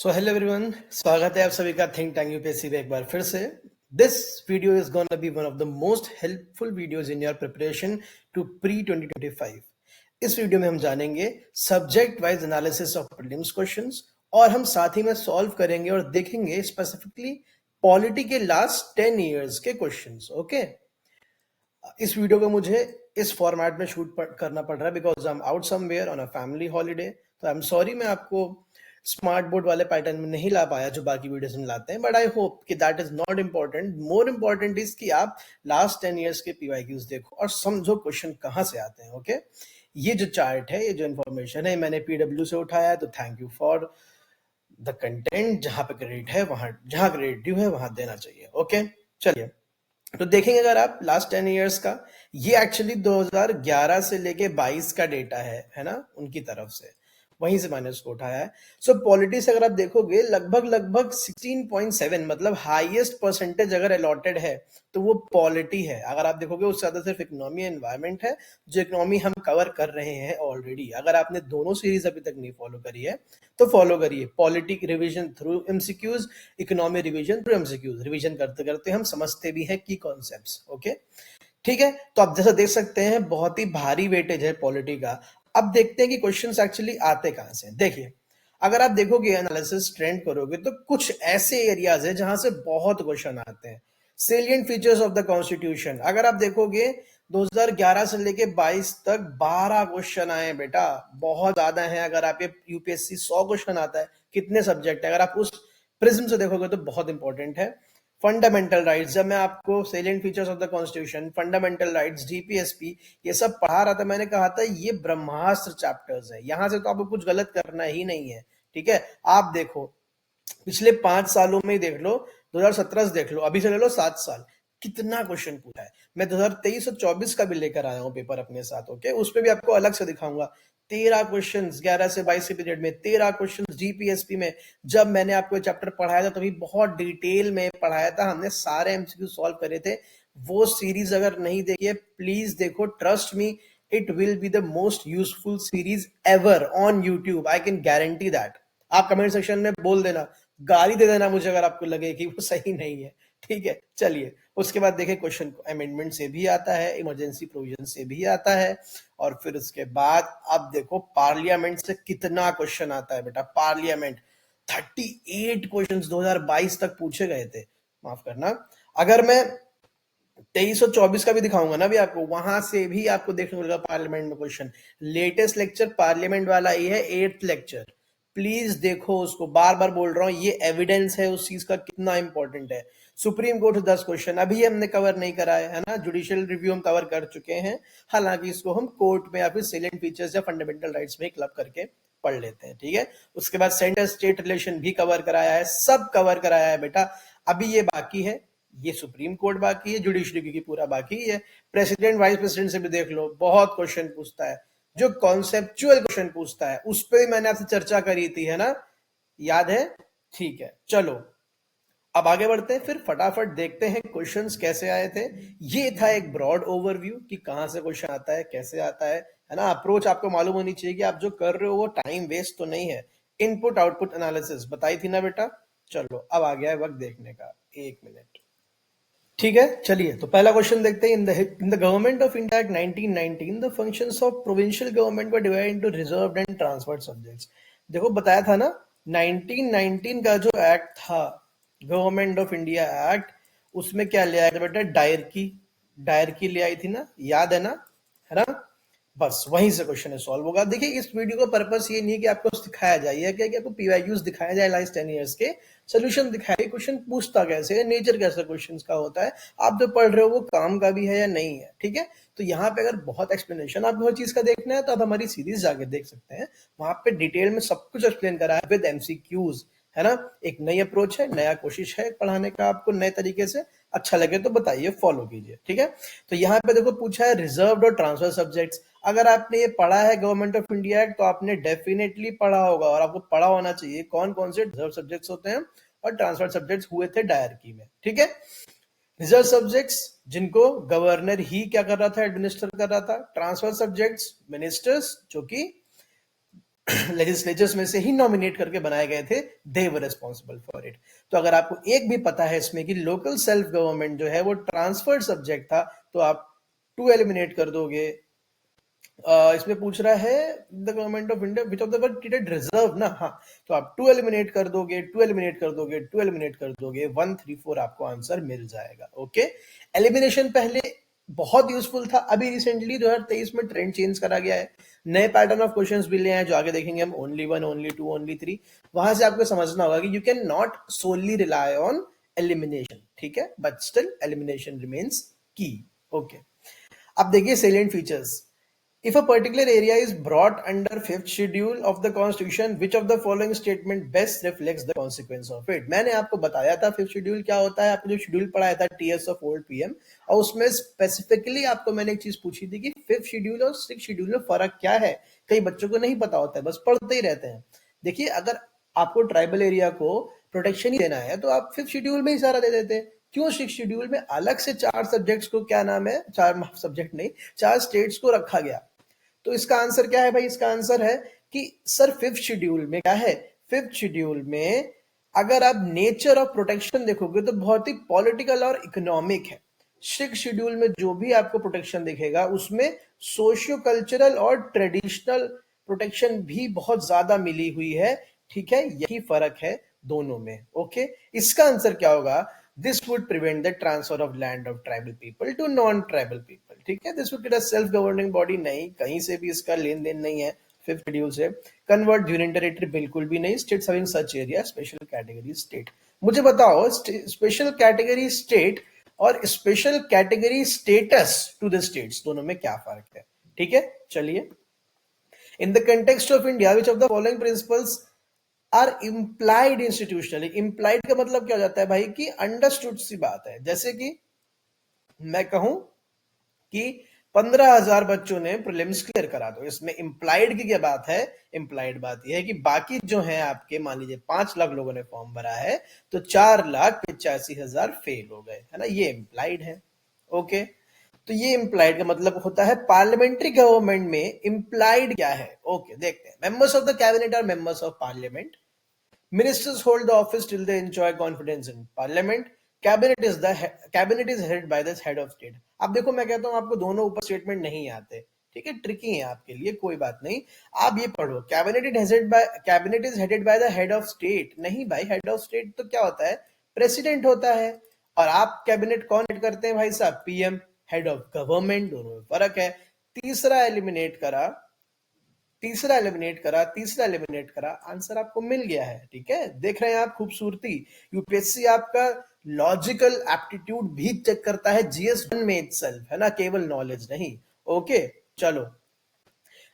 So hello everyone, स्वागत है आप सभी का थिंक टैंक यूपीएससी में एक बार फिर से। This video is gonna be one of the most helpful videos in your preparation to pre 2025। इस वीडियो में हम जानेंगे subject wise analysis of prelims questions और हम साथ ही में सॉल्व करेंगे और देखेंगे स्पेसिफिकली पॉलिटी के लास्ट 10 इयर्स के क्वेश्चंस। ओके, इस वीडियो को मुझे इस फॉर्मेट में शूट करना पड़ रहा है because I am out somewhere on a family holiday. तो आई एम सॉरी, मैं आपको स्मार्ट बोर्ड वाले पैटर्न में नहीं ला पाया जो बाकी वीडियोस में लाते हैं, बट आई होप कि that is not important. More important is कि आप लास्ट 10 इयर्स के पीवाईक्यूज देखो और समझो क्वेश्चन कहाँ से आते हैं। ओके, ये जो चार्ट है, ये जो इन्फॉर्मेशन है, मैंने पीडब्ल्यू से उठाया है, तो thank you for the content. जहां पे क्रेडिट है वहां, जहां क्रेडिट ड्यू है वहां देना चाहिए। ओके, चलिए तो देखेंगे अगर आप लास्ट 10 इयर्स का, ये एक्चुअली 2011 से लेके 22 का डेटा है ना, उनकी तरफ से वहीं से मैंने उसको उठाया है। सो पॉलिटी से अगर आप देखोगे लगभग 16.7 मतलब हाईएस्ट परसेंटेज अगर अलॉटेड है तो वो पॉलिटी है। अगर आप देखोगे उससे ज्यादा सिर्फ इकोनॉमी एनवायरमेंट है, जो इकोनॉमी हम कवर कर रहे हैं ऑलरेडी। अगर आपने दोनों सीरीज अभी तक नहीं फॉलो करी है तो फॉलो करिए, polity revision through MCQs, economy revision through MCQs. Revision करते करते हम समझते भी हैं की कॉन्सेप्ट्स। ओके, ठीक है। तो आप जैसा देख सकते हैं बहुत ही भारी वेटेज है पॉलिटी का। अब देखते हैं कि क्वेश्चंस एक्चुअली आते कहां से। देखिए, अगर आप देखोगे एनालिसिस ट्रेंड करोगे तो कुछ ऐसे एरियाज है जहां से बहुत क्वेश्चन आते हैं। Salient features of the constitution, अगर आप देखोगे 2011 से लेके 22 तक 12 क्वेश्चन आए बेटा, बहुत ज्यादा है। अगर आप ये यूपीएससी 100 क्वेश्चन आता है, कितने सब्जेक्ट है, अगर आप उस प्रिज्म से देखोगे तो बहुत इंपॉर्टेंट है। फंडामेंटल राइट्स, जब मैं आपको salient features of the constitution, fundamental rights, DPSP, ये सब पढ़ा रहा था, मैंने कहा था ये ब्रह्मास्त्र चैप्टर्स है, यहां से तो आपको कुछ गलत करना ही नहीं है। ठीक है, आप देखो पिछले 5 सालों में ही देख लो, 2017 से देख लो, अभी से ले लो 7 साल, कितना क्वेश्चन पूछा है। मैं 2023 और 24 का भी लेकर आया हूं पेपर अपने साथ। ओके, उसमें भी आपको अलग से दिखाऊंगा। 13 क्वेश्चन 11 से 22 के पीरियड में, 13 क्वेश्चन जीपीएसपी में। जब मैंने आपको चैप्टर पढ़ाया था तभी बहुत डिटेल में पढ़ाया था, हमने सारे एमसीक्यू सॉल्व करे थे। वो सीरीज अगर नहीं देखी है प्लीज देखो, trust me, it will be the most useful series ever on YouTube, I can guarantee that. आप कमेंट सेक्शन में बोल देना, गाली दे देना मुझे अगर आपको लगे कि वो सही नहीं है। ठीक है, चलिए उसके बाद देखें, क्वेश्चन अमेंडमेंट से भी आता है, इमरजेंसी प्रोविजन से भी आता है, और फिर उसके बाद अब देखो पार्लियामेंट से कितना क्वेश्चन आता है बेटा। पार्लियामेंट 38 क्वेश्चंस 2022 तक पूछे गए थे, माफ करना। अगर मैं 23 और 24 का भी दिखाऊंगा ना भी आपको, वहां से भी आपको देखने को मिलेगा पार्लियामेंट में क्वेश्चन। लेटेस्ट लेक्चर पार्लियामेंट वाला ही है, 8th लेक्चर, प्लीज देखो उसको। बार बार बोल रहा हूं, ये एविडेंस है उस चीज का कितना इंपॉर्टेंट है। सुप्रीम कोर्ट 10 क्वेश्चन अभी हमने कवर नहीं करा है ना, जुडिशियल रिव्यू हम कवर कर चुके हैं। हालांकि इसको हम कोर्ट में या फिर सेलिएंट फीचर्स या फंडामेंटल राइट्स में क्लब करके पढ़ लेते हैं। ठीक है, उसके बाद सेंटर स्टेट रिलेशन भी कवर कराया है, सब कवर कराया है बेटा। अभी ये बाकी है, ये सुप्रीम कोर्ट बाकी है, जुडिशरी की पूरा बाकी है। प्रेसिडेंट वाइस प्रेसिडेंट से भी देख लो, बहुत क्वेश्चन पूछता है। जो कॉन्सेप्चुअल क्वेश्चन पूछता है उस पर भी मैंने आपसे चर्चा करी थी, है ना, याद है? ठीक है, चलो अब आगे बढ़ते हैं, फिर फटाफट देखते हैं क्वेश्चंस कैसे आए थे। ये था एक ब्रॉड ओवरव्यू कि कहां से क्वेश्चन आता है, कैसे आता है ना। अप्रोच आपको मालूम होनी चाहिए कि आप जो कर रहे हो वो टाइम वेस्ट तो नहीं है। इनपुट आउटपुट एनालिसिस बताई थी ना बेटा। चलो अब आ गया है वक्त देखने का, 1 मिनट। ठीक है, चलिए तो पहला क्वेश्चन देखते हैं। In the government of India act 1919 the functions of provincial government were divided into reserved and transferred subjects. देखो बताया था ना, 1919 का जो एक्ट था, गवर्नमेंट ऑफ इंडिया एक्ट, उसमें क्या ले आया था बेटा? डायरकी ले आई थी ना, याद है ना। बस वहीं से क्वेश्चन सॉल्व होगा। देखिए इस वीडियो का पर्पस ये नहीं कि आपको सिखाया जाए कि आपको पीवाईक्यूज दिखाया जाए लास्ट 10 इयर्स के, सोल्यूशन दिखाए, क्वेश्चन पूछता कैसे है, नेचर कैसा क्वेश्चन का होता है, आप जो पढ़ रहे हो वो काम का भी है या नहीं है। ठीक है, तो यहाँ पे अगर बहुत एक्सप्लेनेशन आपको हर चीज का देखना है तो आप हमारी सीरीज जाके देख सकते हैं, वहां पे डिटेल में सब कुछ एक्सप्लेन करा है विद एमसीक्यूज, है ना। एक नई अप्रोच है, नया कोशिश है पढ़ाने का, आपको नए तरीके से अच्छा लगे तो बताइए, फॉलो कीजिए। ठीक है, तो यहाँ पे देखो पूछा है रिजर्व्ड और ट्रांसफर सब्जेक्ट्स। अगर आपने ये पढ़ा है गवर्नमेंट ऑफ इंडिया एक्ट तो आपने डेफिनेटली पढ़ा होगा, और आपको पढ़ा होना चाहिए कौन कौन से रिजर्व सब्जेक्ट्स होते हैं और ट्रांसफर सब्जेक्ट्स हुए थे डायरकी में। ठीक है, रिजर्व सब्जेक्ट्स जिनको गवर्नर ही क्या कर रहा था, एडमिनिस्टर कर रहा था। ट्रांसफर सब्जेक्ट्स मिनिस्टर्स, जो कि लेजिस्लेचर्स में से ही नॉमिनेट करके बनाए गए थे, दे वर रिस्पॉन्सिबल फॉर इट। तो अगर आपको एक भी पता है इसमें कि लोकल सेल्फ गवर्नमेंट जो है वो ट्रांसफर्ड सब्जेक्ट था, तो आप टू एलिमिनेट कर दोगे। इसमें पूछ रहा है the government of India which of the word treated reserve ना, हाँ, तो आप टू एलिमिनेट कर दोगे, टू एलिमिनेट कर दोगे, टू एलिमिनेट कर दोगे, 1 3 4 आपको आंसर मिल जाएगा। ओके, एलिमिनेशन पहले बहुत यूजफुल था, अभी रिसेंटली 2023 में ट्रेंड चेंज करा गया है, नए पैटर्न ऑफ क्वेश्चंस भी ले आए जो आगे देखेंगे हम, ओनली 1, ओनली 2, ओनली 3। वहां से आपको समझना होगा कि you can not solely rely on elimination, ठीक है, but still elimination remains key. Okay, अब देखिए salient features. If a particular area is brought under fifth schedule of the constitution, which of the following statement best reflects the consequence of it? मैंने आपको बताया था fifth schedule क्या होता है, आपको जो शेड्यूल पढ़ाया था टीएस ऑफ ओल्ड पीएम, और उसमें स्पेसिफिकली आपको मैंने एक चीज पूछी थी कि फिफ्थ शेड्यूल और सिक्स शेड्यूल में फर्क क्या है। कई बच्चों को नहीं पता होता है, बस पढ़ते ही रहते हैं। देखिए, अगर आपको ट्राइबल एरिया को प्रोटेक्शन ही देना है तो आप फिफ्थ शेड्यूल में ही सारा दे देते हैं। क्यों सिक्स शेड्यूल में अलग से 4 सब्जेक्ट्स को, क्या नाम है, 4 सब्जेक्ट नहीं, 4 स्टेट्स को रखा गया? तो इसका आंसर क्या है भाई? इसका आंसर है कि सर फिफ्थ शेड्यूल में क्या है, फिफ्थ शेड्यूल में अगर आप नेचर ऑफ प्रोटेक्शन देखोगे तो बहुत ही पॉलिटिकल और इकोनॉमिक है। सिक्स शेड्यूल में जो भी आपको प्रोटेक्शन दिखेगा उसमें सोशियो कल्चरल और ट्रेडिशनल प्रोटेक्शन भी बहुत ज्यादा मिली हुई है, ठीक है, यही फर्क है दोनों में। ओके, इसका आंसर क्या होगा? This would prevent the transfer of land of tribal people to non tribal people, ठीक है, this would get a self governing body. नहीं, कहीं से भी इसका लेन देन नहीं है फिफ्थ शेड्यूल से। कन्वर्ट यूनियन टेरिटरी, बिल्कुल भी नहीं। States having such area, special category state. मुझे बताओ, स्पेशल कैटेगरी स्टेट और special category status to the states, दोनों में क्या फर्क है? ठीक है, चलिए। In the context of India, which of the following principles are implied institutionally? Implied का मतलब क्या हो जाता है भाई? कि अंडरस्टूड सी बात है। जैसे कि मैं कहूं कि 15,000 बच्चों ने प्रीलिम्स क्लियर करा, दो, इसमें इम्प्लाइड की क्या बात है? इम्प्लाइड बात यह है कि बाकी जो है आपके, मान लीजिए 5 लाख लोगों ने फॉर्म भरा है तो 4,85,000 फेल हो गए, है ना, ये इम्प्लाइड है। ओके, तो ये इम्प्लाइड का मतलब होता है पार्लियामेंट्री गवर्नमेंट में इम्प्लाइड क्या है? ओके, देखते हैं। Members of the cabinet are members of Parliament. Ministers hold the office till they enjoy confidence in parliament. Cabinet is headed by the head of state. अब देखो, मैं कहता हूं आपको दोनों ऊपर स्टेटमेंट नहीं आते, ठीक है, ट्रिकी है आपके लिए, कोई बात नहीं। आप ये पढ़ो, cabinet is headed by the head of state. नहीं भाई, हेड ऑफ स्टेट तो क्या होता है? प्रेसिडेंट होता है। और आप कैबिनेट कौन हेड करते हैं भाई साहब? पीएम, हेड ऑफ गवर्नमेंट, दोनों में फर्क है। तीसरा एलिमिनेट करा, तीसरा एलिमिनेट करा, आंसर आपको मिल गया है, ठीक है। देख रहे हैं आप खूबसूरती? यूपीएससी आपका लॉजिकल एप्टीट्यूड भी चेक करता है GS1 में इटसेल्फ, है ना, केवल नॉलेज नहीं। ओके, चलो।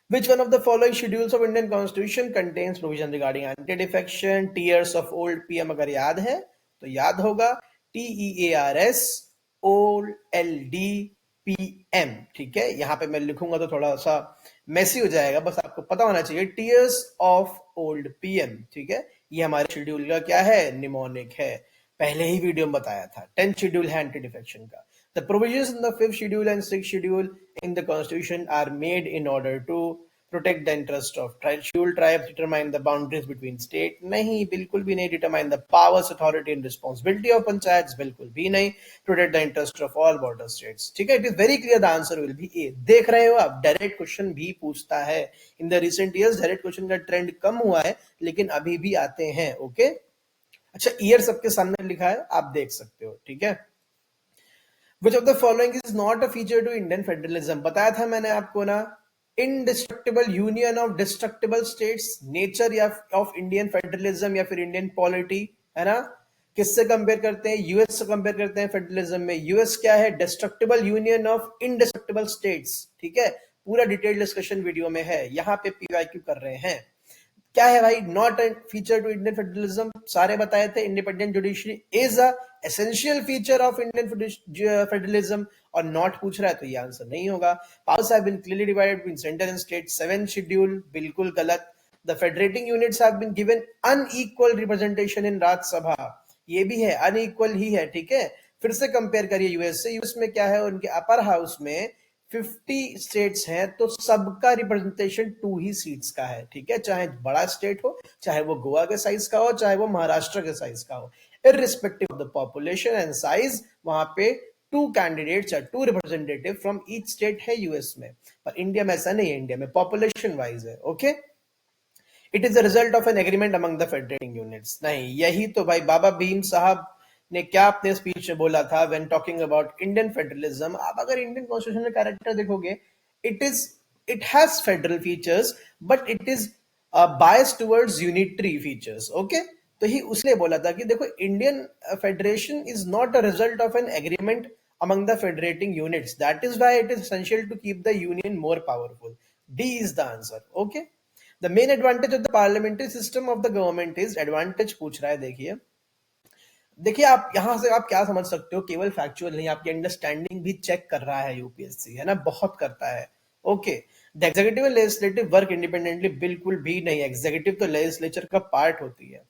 Which one of the following schedules of Indian Constitution contains provision regarding anti-defection? Tiers of old PM अगर याद है तो याद होगा, TEARS old LD PM, ठीक है। यहां पे मैं लिखूंगा तो थोड़ा सा मैसी हो जाएगा, बस आपको पता होना चाहिए टीयर्स ऑफ ओल्ड PM, ठीक है। ये हमारे शेड्यूल का क्या है? निमोनिक है, पहले ही वीडियो में बताया था। 10th शेड्यूल है एंटी डिफेक्शन का। The provisions in the 5th schedule and 6th schedule in the constitution are made in order to protect the interest of scheduled tribes, determine the boundaries between state, नहीं, बिल्कुल भी नहीं। determine the powers, authority and responsibility of panchayats, बिल्कुल भी नहीं। protect the interest of all border states, ठीक है। it is very clear, the answer will be A। देख रहे हो आप, डायरेक्ट क्वेश्चन भी पूछता है। In the recent years direct question का ट्रेंड कम हुआ है, लेकिन अभी भी आते हैं। ओके, अच्छा, ईयर सबके सामने लिखा है, आप देख सकते हो, ठीक है। Which of the following is not a feature to Indian federalism? बताया था मैंने आपको ना, indestructible union of destructible states, nature या of Indian federalism या फिर Indian polity, है ना। किससे कंपेयर करते हैं? यूएस से कंपेयर करते हैं फेडरलिज्म में। यूएस क्या है? Destructible union of indestructible states, ठीक है। पूरा डिटेल डिस्कशन वीडियो में है, यहाँ पे PYQ कर रहे हैं। क्या है भाई? Not a feature to Indian federalism, सारे बताए थे। Independent judiciary is a essential feature of Indian federalism, और नॉट पूछ रहा है तो ये आंसर नहीं होगा। Powers have been clearly divided between centre and state, 7th schedule, बिल्कुल गलत। The federating units have been given unequal representation in Rajya Sabha, ये भी है, अनइक्वल ही है, ठीक है। फिर से कंपेयर करिए यूएस से। यूएस में क्या है? उनके अपर हाउस में 50 स्टेट्स हैं तो सबका रिप्रेजेंटेशन 2 ही सीट्स का है, ठीक है, चाहे बड़ा स्टेट हो, चाहे वो गोवा के साइज का हो, चाहे वो महाराष्ट्र के साइज का हो, irrespective of the population and size, वहां पे 2 कैंडिडेट्स या 2 रिप्रेजेंटेटिव फ्रॉम ईच स्टेट है यूएस में। पर इंडिया में ऐसा नहीं है, इंडिया में पॉपुलेशन वाइज है। Okay, it is the result of an agreement among the federating units. नहीं, यही तो भाई बाबा भीम साहब ने क्या अपने स्पीच में बोला था when talking about Indian federalism. आप अगर इंडियन कॉन्स्टिट्यूशन का कैरेक्टर देखोगे, it is it has federal features but it is bias towards unitary features. Okay, तो ही उसने बोला था कि देखो, Indian federation is not a result of an agreement among the federating units. That is why it is essential to keep the union more powerful. D is the answer. Okay. The main advantage of the parliamentary system of the government is, advantage पूछ रहा है, देखिए देखिए आप यहां से आप क्या समझ सकते हो, केवल फैक्चुअल नहीं, आपकी अंडरस्टैंडिंग भी चेक कर रहा है यूपीएससी, है ना, बहुत करता है। Okay, the executive and legislative work independently, बिल्कुल भी नहीं, एग्जीक्यूटिव तो लेजिस्लेचर का पार्ट होती है।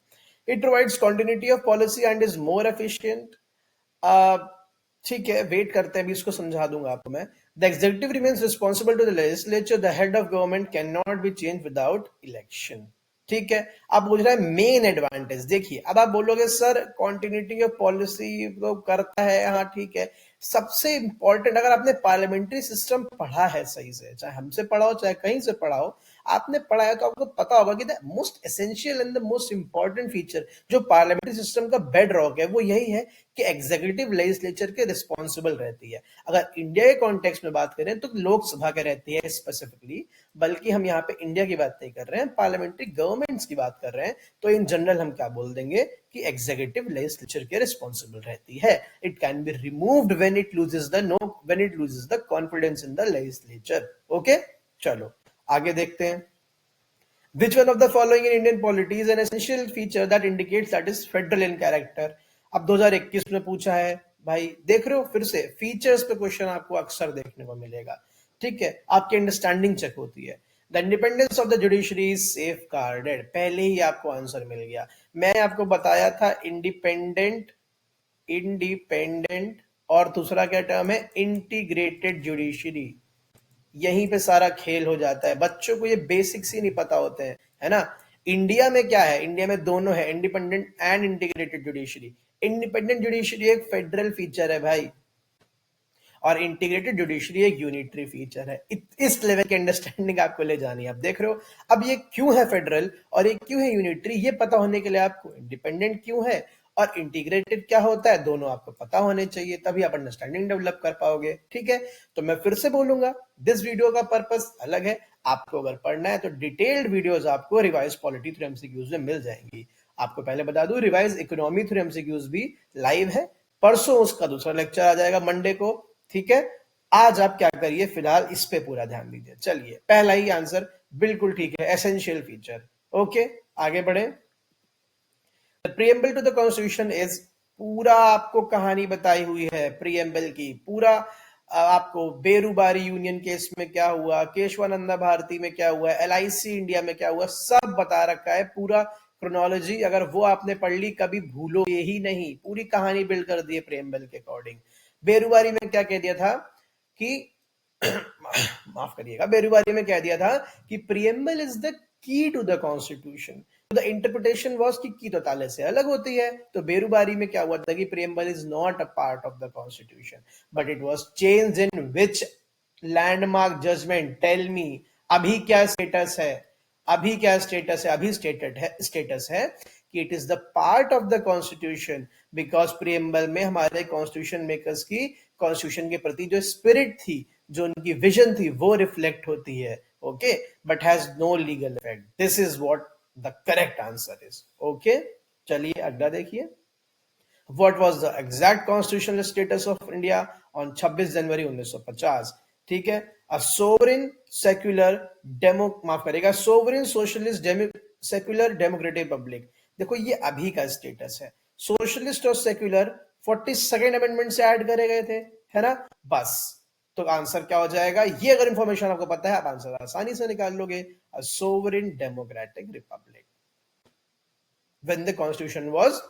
It provides continuity of policy and is more efficient. ठीक है, वेट करते हैं, अभी इसको समझा दूंगा आपको मैं। The executive remains responsible to the legislature, the head of government can not be change without election. ठीक है, अब पूछ रहा है मेन एडवांटेज। देखिए, अब आप बोलोगे सर कॉन्टिन्यूटी ऑफ पॉलिसी तो करता है, हाँ ठीक है, सबसे इंपॉर्टेंट, अगर आपने पार्लियामेंट्री सिस्टम पढ़ा है सही से, चाहे हमसे पढ़ा हो चाहे कहीं से पढ़ा हो, आपने पढ़ा है तो आपको पता होगा कि the most essential and the most important feature जो पार्लियामेंट्री सिस्टम का बेड रॉक है वो यही है कि एग्जीक्यूटिव लेजिस्लेचर के रिस्पॉन्सिबल रहती है। अगर इंडिया के कॉन्टेक्स्ट में बात करें तो लोकसभा के रहती है स्पेसिफिकली, बल्कि हम यहाँ पे इंडिया की बात नहीं कर रहे हैं, पार्लियामेंट्री गवर्नमेंट्स की बात कर रहे हैं, तो इन जनरल हम क्या बोल देंगे कि एग्जीक्यूटिव लेजिस्लेचर के रिस्पॉन्सिबल रहती है। It can be removed when it loses the confidence in the legislature. Okay, चलो आगे देखते हैं। Which one of the following in Indian polity is an essential feature that indicates that is federal in character? अब 2021 में पूछा है भाई, देख रहे हो, फिर से फीचर्स पे क्वेश्चन आपको अक्सर देखने को मिलेगा। ठीक है, आपकी अंडरस्टैंडिंग चेक होती है। The independence of the judiciary is safe guarded, पहले ही आपको आंसर मिल गया। मैं आपको बताया था इंडिपेंडेंट, इंडिपेंडेंट और दूसरा क्या टर्म है, इंटीग्रेटेड जुडिशरी। यहीं पे सारा खेल हो जाता है, बच्चों को ये बेसिक्स ही नहीं पता होते हैं, है ना। इंडिया में क्या है, इंडिया में दोनों है, independent and integrated judiciary. Independent judiciary एक फेडरल फीचर है भाई, और इंटीग्रेटेड जुडिशरी एक यूनिटरी फीचर है। इस लेवल की अंडरस्टैंडिंग आपको ले जानी है। आप देख रहे हो, अब ये क्यों है फेडरल और ये क्यों है यूनिटरी, ये पता होने के लिए आपको इंडिपेंडेंट क्यों है और इंटीग्रेटेड क्या होता है, दोनों आपको पता होने चाहिए, तभी आप अंडरस्टैंडिंग डेवलप कर पाओगे। ठीक है, तो मैं फिर से बोलूंगा, दिस वीडियो का पर्पस अलग है। आपको अगर पढ़ना है तो डिटेल्ड वीडियोस आपको रिवाइज पॉलिटी थ्रू एमसीक्यूज में मिल जाएंगी। आपको पहले बता दूं, रिवाइज इकोनॉमी थ्रू एमसीक्यूज भी लाइव है, परसों उसका दूसरा लेक्चर आ जाएगा मंडे को। ठीक है, आज आप क्या करिए, फिलहाल इस पे पूरा ध्यान दीजिए। चलिए, पहला ही आंसर बिल्कुल ठीक है, एसेंशियल फीचर। ओके, आगे बढ़े। The preamble to the constitution is, पूरा आपको कहानी बताई हुई है प्रीएम्बल की, पूरा आपको बेरूबारी यूनियन केस में क्या हुआ, केशवानंदा भारती में क्या हुआ, एलआईसी इंडिया में क्या हुआ, सब बता रखा है, पूरा क्रोनोलॉजी। अगर वो आपने पढ़ ली, कभी भूलोगे ही नहीं, पूरी कहानी बिल्ड कर दी है प्रीएम्बल के अकॉर्डिंग। बेरूबारी में क्या कह दिया था कि माफ करिएगा, बेरूबारी में कह दिया था कि preamble is the key to the constitution. The interpretation was कि की तो ताले से अलग होती है, तो बेरूबारी में क्या हुआ था कि preamble is not a part of the constitution but it was changed in which landmark judgment, tell me. अभी क्या स्टेटस है, अभी क्या स्टेटस है, अभी स्टेटस है कि it is the part of the constitution, because preamble में हमारे कॉन्स्टिट्यूशन मेकर्स की कॉन्स्टिट्यूशन के प्रति जो स्पिरिट थी, जो उनकी विजन थी, वो रिफ्लेक्ट होती है। Okay, but has no legal effect. This is what the correct answer is. Okay, चलिए अगला देखिए। What was the exact constitutional status of India on 26 जनवरी 1950? ठीक है, a sovereign secular माफ करेगा, sovereign socialist secular democratic republic। देखो ये अभी का स्टेटस है, सोशलिस्ट और सेक्युलर 42nd अमेंडमेंट से ऐड करे गए थे, है ना, बस। तो आंसर क्या हो जाएगा, ये अगर इंफॉर्मेशन आपको पता है आप आंसर आसानी से निकाल लोगे, a sovereign democratic republic when the constitution was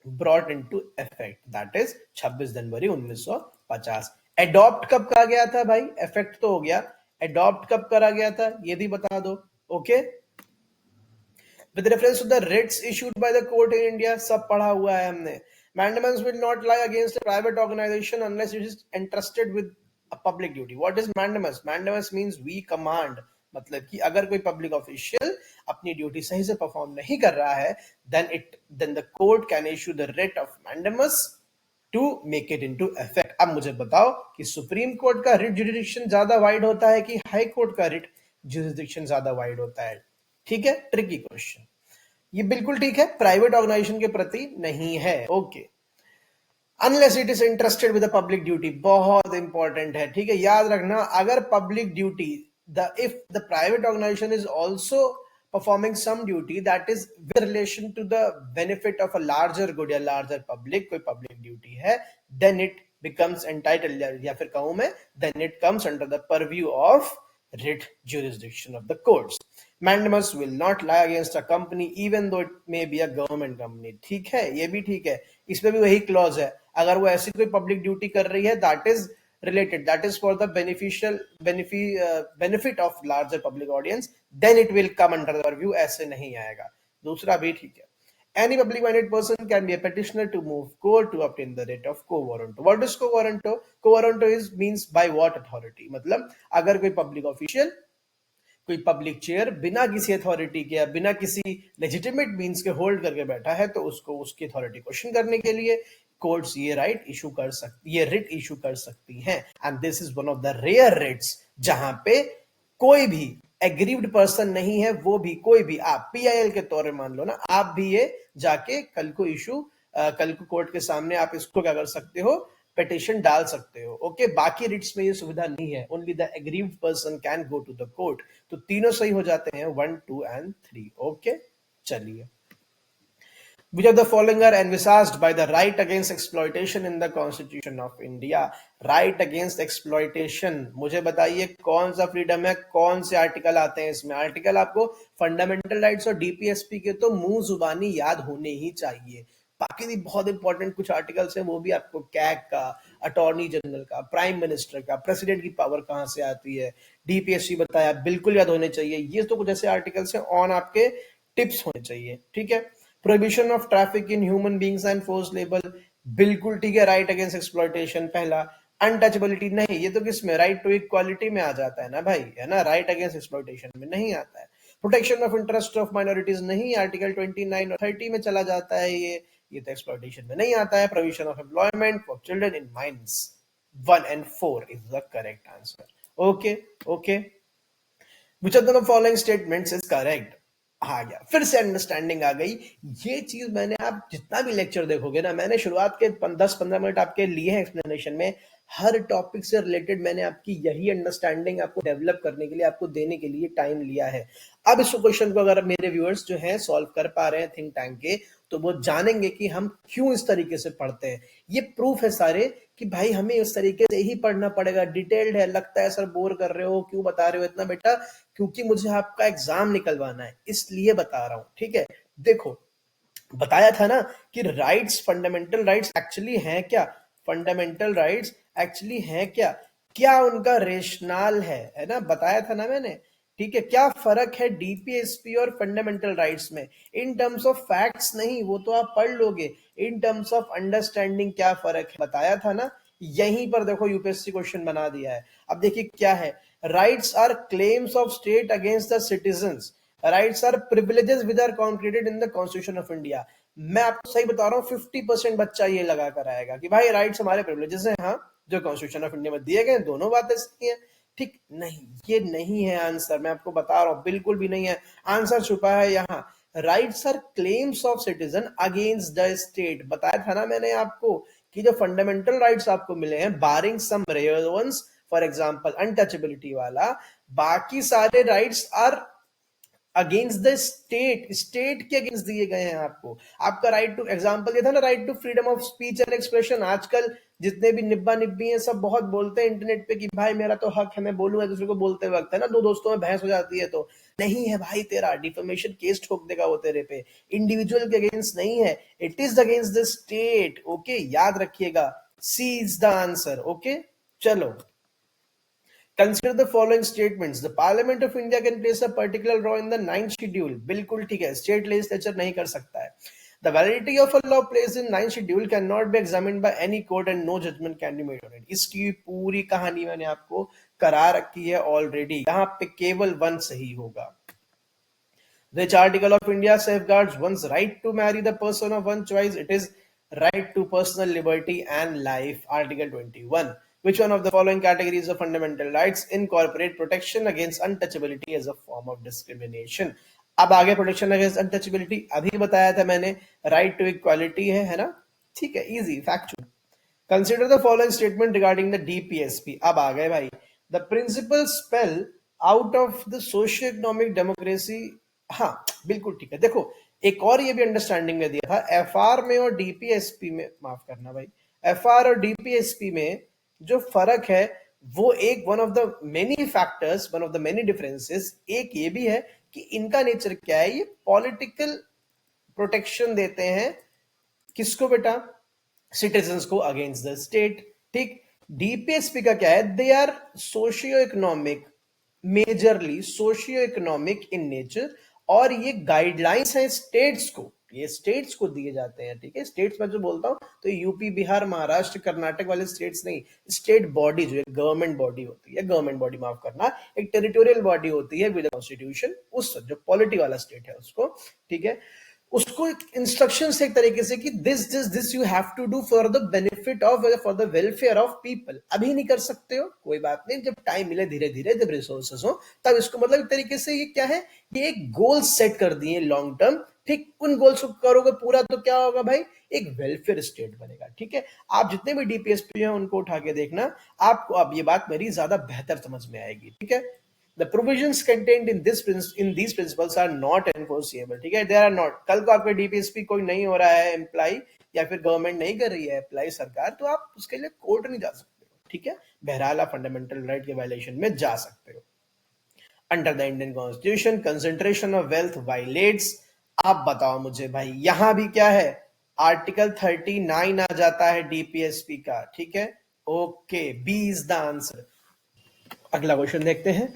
brought into effect, that is 26 January 1950। Adopt कब कहा गया था भाई? इफेक्ट तो हो गया, एडॉप्ट कब करा गया था ये भी बता दो। Okay, with reference to the writs issued by the court in India, सब पढ़ा हुआ है हमने। Mandamus will not lie against a private organization unless it is entrusted with a public duty. What is mandamus? Mandamus means we command, मतलब कि अगर कोई public official अपनी ड्यूटी सही से परफॉर्म नहीं कर रहा है, then the court can issue the writ of mandamus to make it into effect. अब मुझे बताओ कि सुप्रीम कोर्ट का रिट जुरिडिक्शन ज्यादा वाइड होता है कि हाई कोर्ट का रिट जुरिडिक्शन ज्यादा वाइड होता है? ठीक है, ट्रिकी क्वेश्चन। ये बिल्कुल ठीक है, प्राइवेट ऑर्गेनाइजेशन के प्रति नहीं है। Okay, unless it is interested with public duty, बहुत इंपॉर्टेंट है। ठीक है, याद रखना, अगर public duty, if the private organisation is also performing some duty that is with relation to the benefit of a larger good या larger public, कोई public duty है, then it becomes entitled, या फिर कहूं मैं, then it comes under the purview of writ jurisdiction of the courts. Mandamus will not lie against a company even though it may be a government company. ठीक है, ये भी ठीक है, इसमें भी वही क्लॉज है, अगर वो ऐसी कोई पब्लिक ड्यूटी कर रही है that is related, that is for the benefit of larger public audience, then it will come under the review, ऐसे नहीं आएगा। दूसरा भी ठीक है, any public minded person can be a petitioner to move court to obtain the writ of quo warranto. What is quo warranto? Quo warranto is means by what authority, मतलब अगर कोई पब्लिक ऑफिशियल कोई public chair बिना किसी authority के या बिना किसी लेजिटिमेट मींस के होल्ड करके बैठा है, तो उसको उसकी अथॉरिटी क्वेश्चन करने के लिए कोर्ट्स ये राइट इशू कर सकती, ये रिट इशू कर सकती हैं। And this is one of the rare writs जहां पे कोई भी एग्रीव्ड पर्सन नहीं है, वो भी कोई भी, आप पीआईएल के तौर पर मान लो ना, आप भी ये जाके कल को कोर्ट के सामने आप इसको क्या कर सकते हो, पिटिशन डाल सकते हो। ओके, बाकी रिट्स में ये सुविधा नहीं है, only the aggrieved person can go to the court. तो तीनों सही हो जाते हैं, 1, 2 and 3। ओके, चलिए, which of the following are envisaged by the right against exploitation in the Constitution of India? Right against exploitation, मुझे बताइए कौन सा फ्रीडम है, कौन से आर्टिकल आते हैं इसमें? आर्टिकल आपको फंडामेंटल राइट्स और डीपीएसपी के तो मुंह जुबानी याद होने ही चाहिए, बाकी भी बहुत इंपॉर्टेंट कुछ आर्टिकल्स हैं, वो भी आपको कैग का, अटॉर्नी जनरल का, प्राइम मिनिस्टर का, प्रेसिडेंट की पावर कहां से आती है, डीपीएससी बताया, बिल्कुल याद होने चाहिए। ये तो कुछ ऐसे आर्टिकल्स हैं, ऑन आपके टिप्स होने चाहिए। ठीक है, prohibition of traffic in human beings and force labour, बिल्कुल ठीक है, राइट अगेंस्ट एक्सप्लॉयटेशन पहला। अनटचेबिलिटी नहीं, ये तो किसमें, राइट टू इक्वालिटी में आ जाता है ना भाई, है ना, राइट अगेंस्ट एक्सप्लॉयटेशन में नहीं आता है। Protection of interest of minorities नहीं, आर्टिकल 29 और 30 में चला जाता है, ये तो एक्सप्लॉयटेशन में नहीं आता है। Provision of employment for children in mines, 1 and 4 is the correct answer. Okay, which of the following statements is correct? आ गया, फिर से अंडरस्टैंडिंग आ गई। ये चीज मैंने, आप जितना भी लेक्चर देखोगे ना, मैंने शुरुआत के 10-15 मिनट आपके लिए हैं एक्सप्लेनेशन में, हर टॉपिक से रिलेटेड मैंने आपकी यही अंडरस्टैंडिंग आपको डेवलप करने के लिए, आपको देने के लिए टाइम लिया है। अब इस क्वेश्चन को अगर मेरे व्यूअर्स जो हैं सॉल्व कर पा रहे हैं थिंक टैंक के, तो वो जानेंगे कि हम क्यों इस तरीके से पढ़ते हैं। ये प्रूफ है सारे कि भाई हमें इस तरीके से ही पढ़ना पड़ेगा, डिटेल्ड है। लगता है सर बोर कर रहे हो, क्यों बता रहे हो इतना? बेटा क्योंकि मुझे आपका एग्जाम निकलवाना है, इसलिए बता रहा हूं। ठीक है, देखो बताया था ना कि राइट्स, फंडामेंटल राइट्स एक्चुअली हैं क्या, फंडामेंटल राइट्स एक्चुअली हैं क्या, क्या उनका रेशनल है ना, बताया था ना मैंने। ठीक है, क्या फर्क है डीपीएसपी और फंडामेंटल राइट्स में? इन टर्म्स ऑफ फैक्ट्स नहीं, वो तो आप पढ़ लोगे, इन टर्म्स ऑफ अंडरस्टैंडिंग क्या फर्क है, बताया था ना। यहीं पर देखो यूपीएससी क्वेश्चन बना दिया है। अब देखिए क्या है, rights are claims of state against the citizens, rights are privileges which are concreted in the constitution of India. मैं आपको सही बता रहा हूँ, 50% बच्चा ये लगा कर आएगा कि भाई राइट्स हमारे प्रिविलेजेस हैं, हाँ, जो कॉन्स्टिट्यूशन ऑफ इंडिया में दिए गए, दोनों बातें सही है। ठीक नहीं, ये नहीं है आंसर, मैं आपको बता रहा हूं, बिल्कुल भी नहीं है। आंसर छुपा है यहाँ, rights are claims of citizen against the state. बताया था ना मैंने आपको कि जो फंडामेंटल राइट्स आपको मिले हैं, barring some rare ones, for example untouchability वाला, बाकी सारे rights are against the state, state के अगेंस्ट दिए गए हैं आपको। आपका राइट टू, एग्जांपल ये था ना, right to freedom of speech and expression. आजकल जितने भी निब्बा निब्बी हैं सब बहुत बोलते हैं इंटरनेट पे कि भाई मेरा तो हक है, मैं बोलूंगा, दूसरे को बोलते वक्त, है ना, दो दोस्तों में बहस हो जाती है तो नहीं है भाई, तेरा डिफेमेशन केस ठोक देगा वो तेरे पे, इंडिविजुअल के अगेंस्ट नहीं है, it is against the state. Okay, याद रखिएगा, सी इज द आंसर। ओके, चलो, consider the following statements, the parliament of India can place a particular law in the 9th schedule. बिल्कुल ठीक है, स्टेट लेजिस्लेचर नहीं कर सकता है। The validity of a law placed in 9th schedule cannot be examined by any court and no judgment can be made on it। इसकी पूरी कहानी मैंने आपको करा रखी है ऑलरेडी, यहाँ पे केवल वन सही होगा। Which article of India safeguards one's right to marry the person of one choice? It is right to personal liberty and life, Article 21. Which one of the following categories of fundamental rights incorporate protection against untouchability as a form of discrimination? अब आगे protection against untouchability अभी बताया था मैंने, right to equality है ना, ठीक है, easy factual. Consider the following statement regarding the DPSP. अब आ गए भाई, the principle spell out of the socio economic democracy. हाँ बिल्कुल ठीक है। देखो, एक और ये भी अंडरस्टैंडिंग में दिया था, एफआर में और डीपीएसपी में, माफ करना भाई, एफआर और डीपीएसपी में जो फर्क है वो एक one of the many factors, one of the many differences, एक ये भी है कि इनका नेचर क्या है, ये पॉलिटिकल प्रोटेक्शन देते हैं किसको बेटा, सिटीजन्स को अगेंस्ट द स्टेट। ठीक, डीपीएसपी का क्या है, they are socio economic, majorly socio economic in nature, और ये गाइडलाइंस है स्टेट्स को, ये स्टेट्स को दिए जाते हैं। ठीक है, स्टेट्स में जो बोलता हूं तो यूपी, बिहार, महाराष्ट्र, कर्नाटक वाले स्टेट्स नहीं, स्टेट बॉडी जो है गवर्नमेंट बॉडी होती है, गवर्नमेंट बॉडी माफ करना, एक टेरिटोरियल बॉडी होती है विद कॉन्स्टिट्यूशन, उस जो पॉलिटी वाला स्टेट है उसको, ठीक है, उसको इंस्ट्रक्शन एक तरीके से कि this you have to do for the benefit of, for the welfare of people. अभी नहीं कर सकते हो, कोई बात नहीं, जब टाइम मिले धीरे धीरे, जब रिसोर्सेस हो तब इसको, मतलब एक तरीके से ये क्या है, ये एक गोल सेट कर दिए लॉन्ग टर्म। ठीक, उन गोल्स को करोगे पूरा तो क्या होगा भाई, एक वेलफेयर स्टेट बनेगा। ठीक है, आप जितने भी डीपीएसपी हैं उनको उठा के देखना, आपको अब ये बात मेरी ज्यादा बेहतर समझ में आएगी। ठीक है, the provisions contained in these principles are not enforceable। ठीक है, they are not। कल को आपके डीपीएसपी कोई नहीं हो रहा है एम्प्लॉय, या फिर गवर्नमेंट नहीं कर रही है अप्लाई सरकार, तो आप उसके लिए कोर्ट नहीं जा सकते हो। ठीक है, बहरहाल आप फंडामेंटल राइट के वायलेशन में जा सकते हो। Under the Indian constitution concentration of wealth violets. आप बताओ मुझे भाई, यहां भी क्या है, आर्टिकल 39 आ जाता है डीपीएसपी का। ठीक है, okay, B is the answer. अगला क्वेश्चन देखते हैं,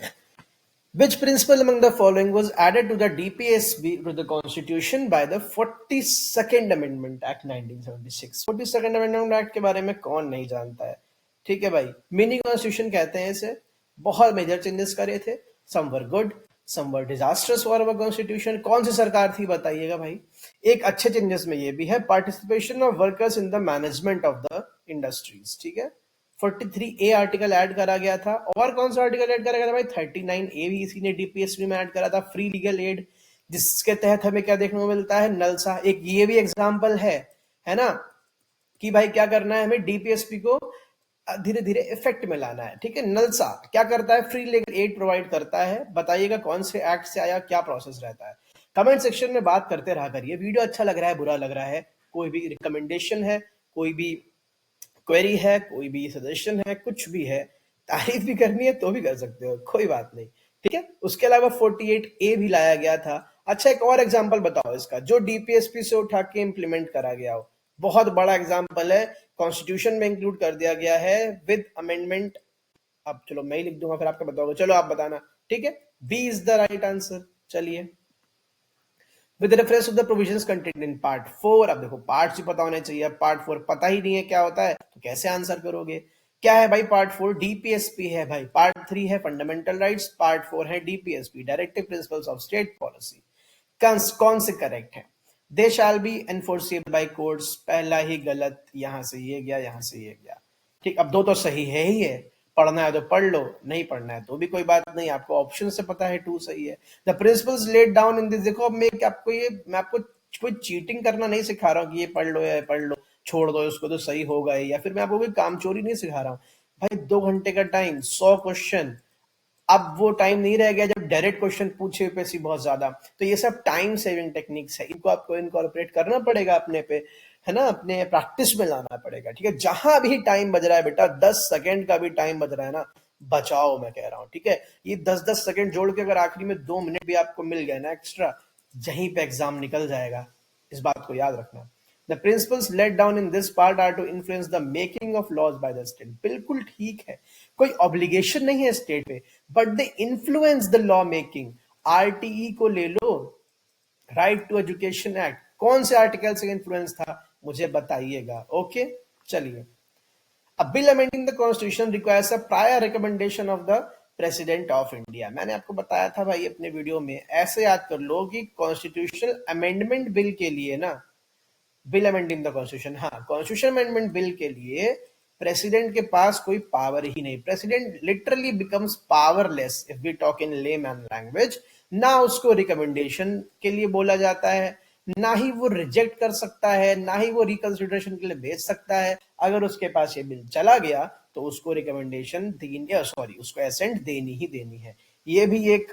which principle among the following was added to the DPSB to the Constitution by the 42nd Amendment Act 1976? 42nd Amendment Act के बारे में कौन नहीं जानता है। ठीक है भाई, मिनी कॉन्स्टिट्यूशन कहते हैं इसे, बहुत मेजर चेंजेस करे थे, some were good, some were disasters for our constitution. कौन सी सरकार थी बताइएगा भाई। एक अच्छे चेंजेस में ये भी है, participation of workers in the management of the industries. ठीक है, 43A आर्टिकल ऐड करा गया था, और कौन सा आर्टिकल ऐड करा गया था भाई, 39A भी इसी ने डीपीएसपी में ऐड करा था, फ्री लीगल एड, जिसके तहत हमें क्या देखने को मिलता है, नलसा। एक ये भी एग्जांपल है ना, कि भाई क्या करना है हमें, डीपीएसपी को धीरे धीरे इफेक्ट में लाना है। ठीक है, नलसा क्या करता है, फ्री लीगल एड प्रोवाइड करता है। बताइएगा कौन से एक्ट से आया, क्या प्रोसेस रहता है। कमेंट सेक्शन में बात करते रहा करिए। वीडियो अच्छा लग रहा है, बुरा लग रहा है, कोई भी रिकमेंडेशन है, कोई भी क्वेरी है, कोई भी सजेशन है, कुछ भी है, तारीफ भी करनी है तो भी कर सकते हो, कोई बात नहीं। ठीक है, उसके अलावा 48A भी लाया गया था। अच्छा, एक और एग्जांपल बताओ इसका, जो डीपीएसपी से उठा के इंप्लीमेंट करा गया हो, बहुत बड़ा एग्जांपल है, कॉन्स्टिट्यूशन में इंक्लूड कर दिया गया है विद अमेंडमेंट। अब चलो मैं ही लिख दूंगा, फिर आपको बताओगे, चलो आप बताना। ठीक है, B is the right answer. चलिए, with reference to the provisions contained in part 4। अब देखो, पार्ट 2 पता होने चाहिए, पार्ट 4 पता ही नहीं है क्या होता है तो कैसे आंसर करोगे। क्या है भाई पार्ट 4, डीपीएसपी है भाई। पार्ट 3 है फंडामेंटल राइट्स, पार्ट 4 है DPSP, directive principles of state policy. कौन से करेक्ट है, they shall be enforceable by courts, पहला ही गलत, यहां से ये गया, यहां से ये गया। ठीक, अब दो तो सही है ही है, पढ़ना है तो पढ़ लो, नहीं पढ़ना है तो भी कोई बात नहीं, आपको ऑप्शन से पता है 2 सही है। The principles laid down in this, देखो अब मैं आपको कोई चीटिंग करना नहीं सिखा रहा हूँ कि ये पढ़ लो या पढ़ लो, छोड़ दो उसको तो सही होगा, या फिर मैं आपको कोई काम चोरी नहीं सिखा रहा हूँ भाई। 2 घंटे का टाइम, 100 क्वेश्चन, अब वो टाइम नहीं रह गया जब डायरेक्ट क्वेश्चन पूछे यूपीएससी बहुत ज्यादा। तो ये सब टाइम सेविंग टेक्निक्स है, इनको आपको इनकॉर्पोरेट करना पड़ेगा अपने पे, है ना, अपने प्रैक्टिस में लाना पड़ेगा। ठीक है, जहां भी टाइम बज रहा है बेटा, 10 सेकंड का भी टाइम बज रहा है ना, बचाओ, मैं कह रहा हूं। ठीक है, ये 10-10 सेकंड जोड़ के अगर आखिरी में 2 मिनट भी आपको मिल गया ना एक्स्ट्रा, यहीं पे एग्जाम निकल जाएगा, इस बात को याद रखना। The principles laid down in this part are to influence the making of laws by the state. बिल्कुल ठीक है, कोई ऑब्लिगेशन नहीं है स्टेट पे, but they influence the law making. RTE को ले लो, राइट टू एजुकेशन एक्ट, कौन से आर्टिकल से इन्फ्लुएंस था मुझे बताइएगा. ओके, चलिए. A bill amending the constitution requires a prior recommendation of the president of India. मैंने आपको बताया था भाई अपने वीडियो में, ऐसे याद कर लो कि कॉन्स्टिट्यूशनल अमेंडमेंट बिल के लिए ना, बिल अमेंडिंग द कॉन्स्टिट्यूशन, हाँ, कॉन्स्टिट्यूशन अमेंडमेंट बिल के लिए प्रेसिडेंट के पास कोई पावर ही नहीं. President literally becomes powerless if we talk in layman language. ना उसको रिकमेंडेशन के लिए बोला जाता है, ना ही वो रिजेक्ट कर सकता है, ना ही वो रिकंसिडरेशन के लिए भेज सकता है. अगर उसके पास ये बिल चला गया तो उसको रिकमेंडेशन उसको एसेंट देनी ही देनी है. ये भी एक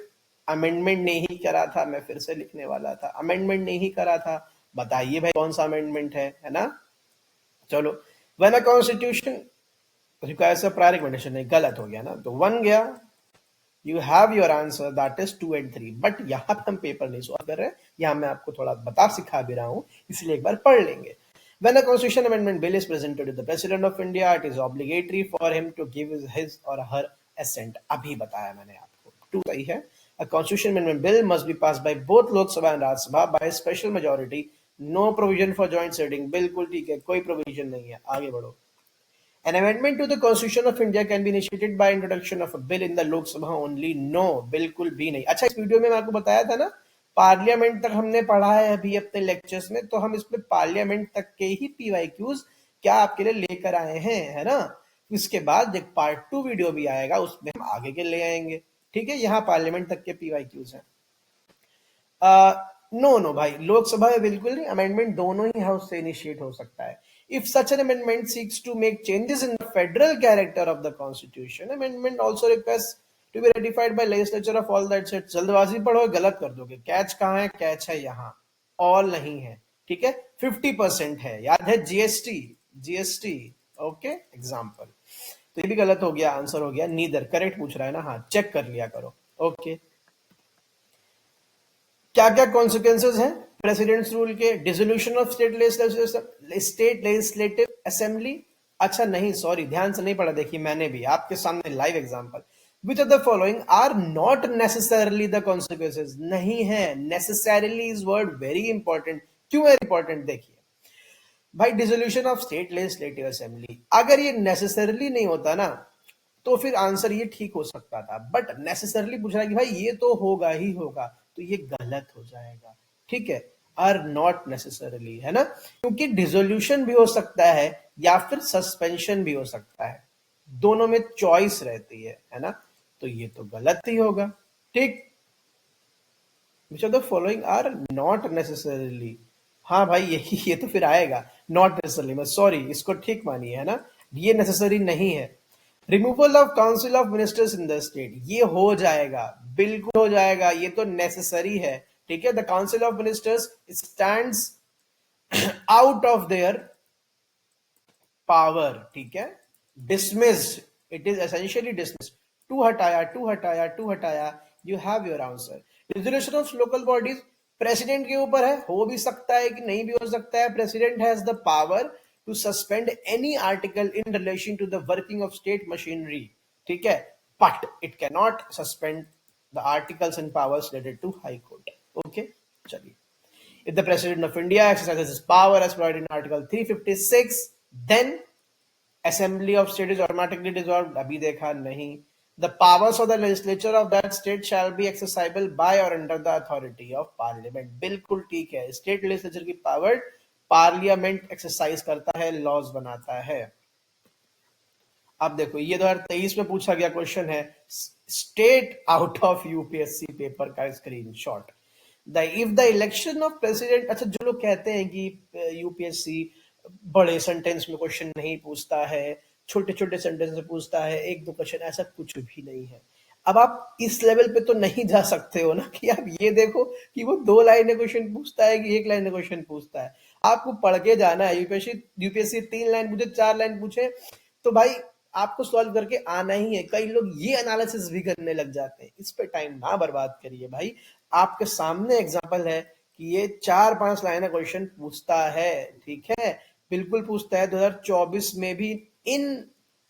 अमेंडमेंट ने ही करा था, मैं फिर से लिखने वाला था, अमेंडमेंट ने ही करा था. बताइए भाई कौन सा अमेंडमेंट है ना. चलो, when a constitution requires a prior recommendation, नहीं, गलत हो गया ना, तो 1 गया. You have your answer, that is 2 and 3. But यहाँ पे हम पेपर नहीं सॉल्व कर रहे हैं, यहाँ मैं आपको थोड़ा बता सिखा भी रहा हूँ, इसलिए एक बार पढ़ लेंगे. When a constitution amendment bill is presented to the President of India, it is obligatory for him to give his or her assent. अभी बताया मैंने आपको, 2 सही है. A constitution amendment bill must be passed by both Lok Sabha and Rajya Sabha by special majority. No provision for joint sitting. बिल्कुल ठीक है, कोई प्रोविजन नहीं है. आगे बढ़ो. An amendment to the Constitution of India can be initiated by introduction of a bill in the Lok Sabha only. No, बिल्कुल भी नहीं. अच्छा, इस वीडियो में मैं आपको बताया था ना, पार्लियामेंट तक हमने पढ़ा है अभी अपने लेक्चर्स में, तो हम इसमें पार्लियामेंट तक के ही पीवाईक्यूज क्या आपके लिए लेकर आए हैं, है ना. इसके बाद एक पार्ट 2 वीडियो भी आएगा, उसमें हम आगे के ले आएंगे. ठीक है, यहाँ पार्लियामेंट तक के पीवाईक्यूज हैं. नो भाई, लोकसभा में बिल्कुल नहीं. अमेंडमेंट दोनों ही हाउस से इनिशिएट हो सकता है. If such an amendment seeks to make changes in the federal character of the constitution, amendment also requests to be ratified by legislature of all that states. जल्दबाजी पढ़ो, गलत कर दोगे. कैच कहाँ है? कैच है यहाँ, ऑल नहीं है. ठीक है, 50% है, याद है. जीएसटी. Okay, example. तो ये भी गलत हो गया, आंसर हो गया नीदर. करेक्ट पूछ रहा है ना, हाँ, चेक कर लिया करो. ओके, क्या क्या कॉन्सिक्वेंसेज हैं प्रेसिडेंट्स रूल के? Dissolution of state legislative assembly. अच्छा नहीं, सॉरी, ध्यान से नहीं पढ़ा. देखिए मैंने भी आपके सामने live example. Which of the following are not necessarily the consequences. नहीं है, necessarily is word very important. क्यों है इंपॉर्टेंट? देखिए भाई, dissolution of state legislative assembly, अगर ये नेसेसरली नहीं होता ना, तो फिर आंसर ये ठीक हो सकता था. बट नेसेसरली पूछ रहा है कि भाई ये तो होगा ही होगा, तो ये गलत हो जाएगा. ठीक है, आर नॉट नेसेसरली, है ना, क्योंकि डिसोल्यूशन भी हो सकता है या फिर सस्पेंशन भी हो सकता है, दोनों में चॉइस रहती है ना, तो ये तो गलत ही होगा. ठीक, which of the following are not necessarily. हाँ भाई, ये तो फिर आएगा नॉट नेसेसरली में, सॉरी, इसको ठीक मानिए, है ना, ये नेसेसरी नहीं है. Removal of council of ministers in the state, ये हो जाएगा, बिल्कुल हो जाएगा, ये तो नेसेसरी है. ठीक है, the council of ministers stands out of their power. ठीक है, dismissed, it is essentially dismissed. टू हटाया. You have your answer. Resolution of local bodies president के ऊपर है, हो भी सकता है कि नहीं भी हो सकता है. President has the power to suspend any article in relation to the working of state machinery. ठीक है, but it cannot suspend the articles and powers related to High Court. Okay, चलिए. If the President of India exercises his power as provided in Article 356, then Assembly of State is automatically dissolved. अभी देखा नहीं. The powers of the legislature of that state shall be accessible by or under the authority of Parliament. बिल्कुल ठीक है, state legislature की power parliament exercise करता है, laws बनाता है. अब देखो, ये 2023 में पूछा गया क्वेश्चन है, state out of UPSC paper का screenshot. If the election of president, अच्छा, जो लोग कहते हैं कि यूपीएससी बड़े सेंटेंस में क्वेश्चन नहीं पूछता है, छोटे छोटे सेंटेंस में पूछता है, 1-2 क्वेश्चन, ऐसा कुछ भी नहीं है. अब आप इस लेवल पे तो नहीं जा सकते हो ना कि आप ये देखो कि वो 2 लाइनें क्वेश्चन पूछता है कि 1 लाइन क्वेश्चन पूछता है. आपको पढ़ के जाना है. यूपीएससी 3 लाइन पूछे, 4 लाइन पूछे, तो भाई आपको सॉल्व करके आना ही है. कई लोग ये एनालिसिस भी करने लग जाते हैं. इस पे टाइम ना बर्बाद करिए भाई. आपके सामने एग्जांपल है कि ये 4-5 लाइन क्वेश्चन पूछता है, ठीक है, बिल्कुल पूछता है। 2024 में भी इन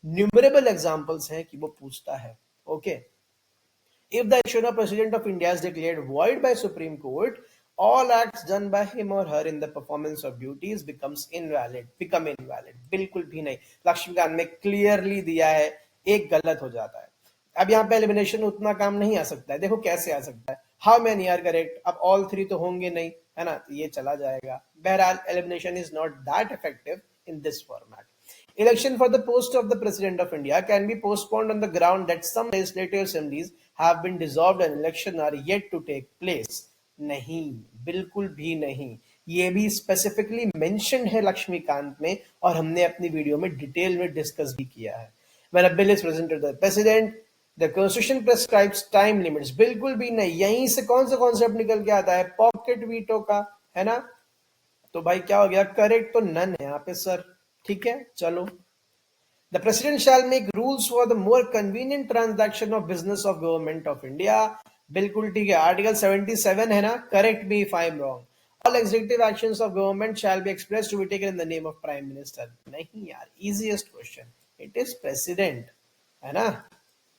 न्यूमरेबल एग्जांपल्स हैं कि वो पूछता है। Okay, if the election of President of India is declared void by Supreme Court, all acts done by him or her in the performance of duties become invalid. बिल्कुल भी नहीं, लक्ष्मीकांत में क्लियरली दिया है, एक गलत हो जाता है। अब यहाँ पे एलिमिनेशन उतना काम नहीं आ सकता है। देखो कैसे आ सकता है, हाउ मैनी आर करेक्ट, अब ऑल 3 तो होंगे नहीं, है ना, तो ये चला जाएगा। बहरहाल elimination is not that effective in this format. Election for the post of the President of India can be postponed on the ground that some legislative assemblies have been dissolved and election are yet to take place. नहीं, बिल्कुल भी नहीं, ये भी specifically mention है लक्ष्मीकांत में और हमने अपनी वीडियो में डिटेल में डिस्कस भी किया है. When a bill is presented to the president, the constitution prescribes time limits. बिल्कुल भी नहीं, यहीं से कौन सा कॉन्सेप्ट निकल के आता है, पॉकेट वीटो का, है ना. तो भाई क्या हो गया, करेक्ट तो नन है यहाँ पे सर, ठीक है. चलो, the president shall make rules for the more convenient transaction of business of government of India. बिल्कुल ठीक है, आर्टिकल 77 है ना, correct me if I am wrong. All executive actions of government shall be expressed to be taken in the name of prime minister. नहीं यार, easiest question, it is president, है ना.